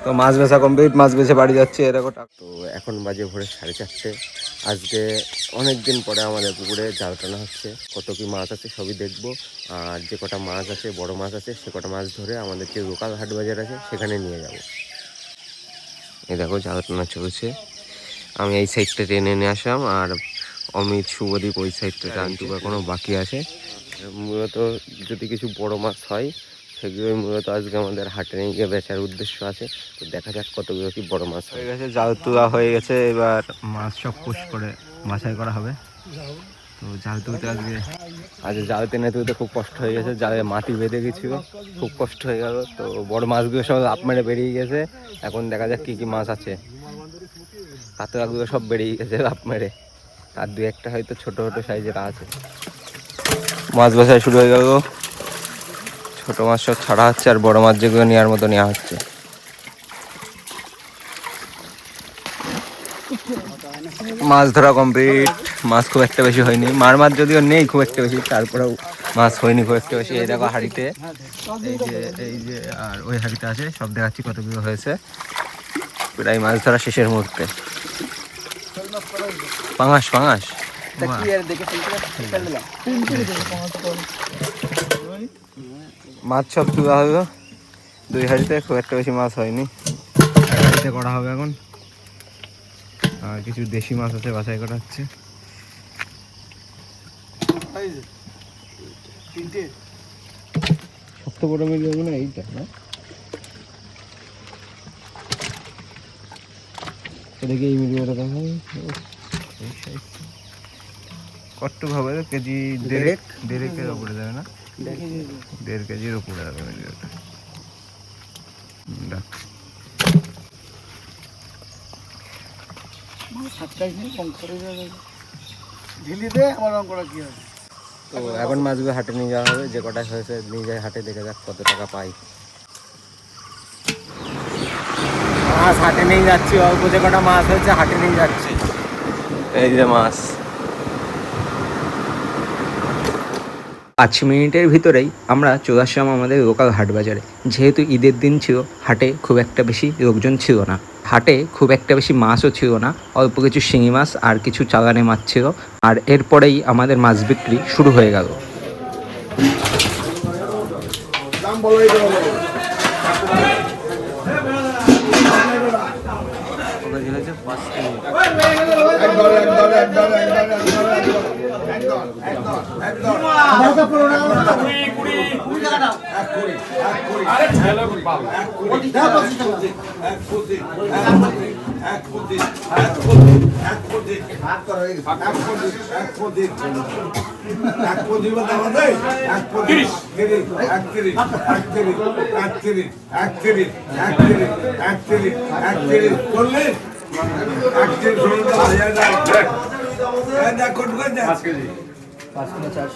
তো মাছ বেচা কমপ্লিট, মাছ বেচে বাড়ি যাচ্ছে এরকম। তো এখন বাজে ভোরে 4:30। আজকে অনেক দিন পরে আমাদের পুকুরে জাল টানা হচ্ছে। কত কি মাছ আছে সবই দেখবো। আর যে কটা মাছ আছে, বড় মাছ আছে, সে কটা মাছ ধরে আমাদের যে লোকাল হাট বাজার আছে সেখানে নিয়ে যাব। এই দেখো জাল টানা চলছে। আমি এই সাইডটা টেনে নিয়ে আসলাম, আর অমিত, শুভদীপ ওই সাইডটা টানটু এখনো বাকি আছে। মূলত যদি কিছু বড় মাছ হয় সেগুলোই মূলত আজকে আমাদের হাটে নিয়ে গিয়ে বেচার উদ্দেশ্য আছে। তো দেখা যাক কতগুলো কি বড় মাছ হয়ে গেছে। জাল তোলা হয়ে গেছে, এবার মাছ সব পুশ করে বাছাই করা হবে। তো জাল তুলতে আজকে জাল টেনে তুলতে খুব কষ্ট হয়ে গেছে, জালে মাটি বেঁধে গেছিল, খুব কষ্ট হয়ে গেল। তো বড় মাছগুলো সব লাফ মেরে বেরিয়ে গেছে। এখন দেখা যাক কি কি মাছ আছে। কাতলাগুলো সব বেরিয়ে গেছে লাফ মেরে, আর দু একটা হয়তো ছোট ছোট সাইজের আছে। মাছ বাছাই শুরু হয়ে গেল। ছোট মাছ সব ছাড়া হচ্ছে, আর বড় মাছ যেগুলো নেওয়ার মতো নেওয়া হচ্ছে। মাছ ধরা কমপ্লিট। মাছ খুব একটা বেশি হয়নি, মাছ যদিও নেই খুব একটা বেশি, তারপরেও মাছ হয়নি খুব একটা বেশি। এই দেখো হাঁড়িতে, এই যে আর ওই হাঁড়িতে আছে, সব দেখাচ্ছি কতগুলো হয়েছে। প্রায় মাছ ধরা শেষের মুহূর্তে। পাঙাশ মাছ সব তোলা হবে। দুই হাঁড়িতে খুব একটা বেশি মাছ হয়নি, এক হাঁড়িতে করা হবে এখন। আর কিছু দেশি মাছ আছে, বাছাই করা হচ্ছে। সবচেয়ে বড় মিল হবে না এইটা, না দেখি এই মিডিয়াটা দেখা কট্টু হবে কেজি দেড়েকের উপরে যাবে না, 1.5 কেজির উপরে যাবে মিডিয়াটা। তো এখন মাছগুলো হাটে নিয়ে যাওয়া হবে, যে কটা হয়েছে নিয়ে যায় হাটে, দেখে যাক কত টাকা পাই। মাছ হাটে নিয়ে যাচ্ছি, অল্প যে কটা মাছ হয়েছে হাটে নিয়ে যাচ্ছি। এই যে মাছ 5 মিনিটের ভিতরেই আমরা চলে আসলাম আমাদের লোকাল হাট বাজারে। যেহেতু ঈদের দিন ছিল, হাটে খুব একটা বেশি লোকজন ছিল না, হাটে খুব একটা বেশি মাছও ছিল না, অল্প কিছু শিঙি মাছ আর কিছু চালানে মাছ ছিল। আর এরপরেই আমাদের মাছ বিক্রি শুরু হয়ে গেল।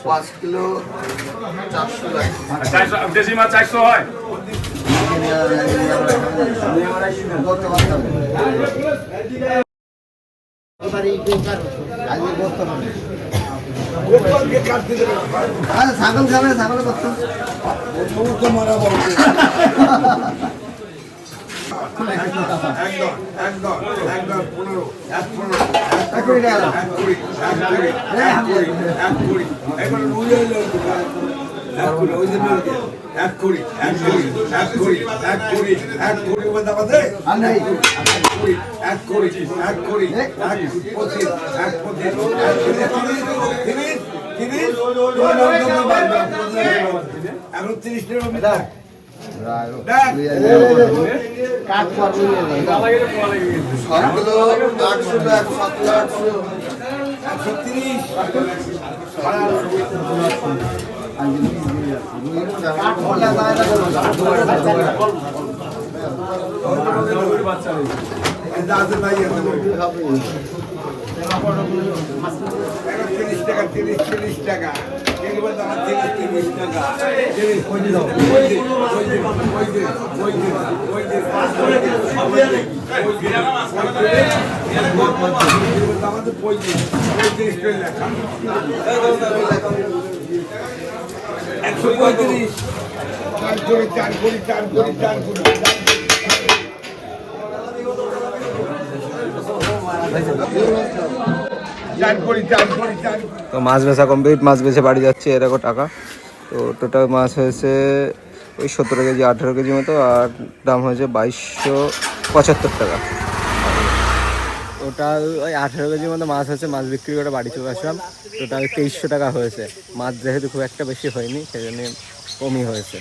পাঁচ কিলো 400 দেশি মাছ 400 হয়। ছাগল খাবে, ছাগল করতো সমস্ত মারা বড় একদম 15 টাকা 135 চার করে চার করে চার করে চার করে চার করে চার করে চার করে তো মাছ বেচা কমপ্লিট, মাছ বেচে বাড়ি যাচ্ছে, এরকম টাকা। তো টোটাল মাছ হয়েছে ওই 17 কেজি 18 কেজি মতো, আর দাম হয়েছে 2275 টাকা। টোটাল ওই 18 কেজির মতো মাছ হয়েছে, মাছ বিক্রি করে বাড়ি চলে আসলাম। টোটাল 2300 টাকা হয়েছে। মাছ যেহেতু খুব একটা বেশি হয়নি, সেই জন্য কমই হয়েছে।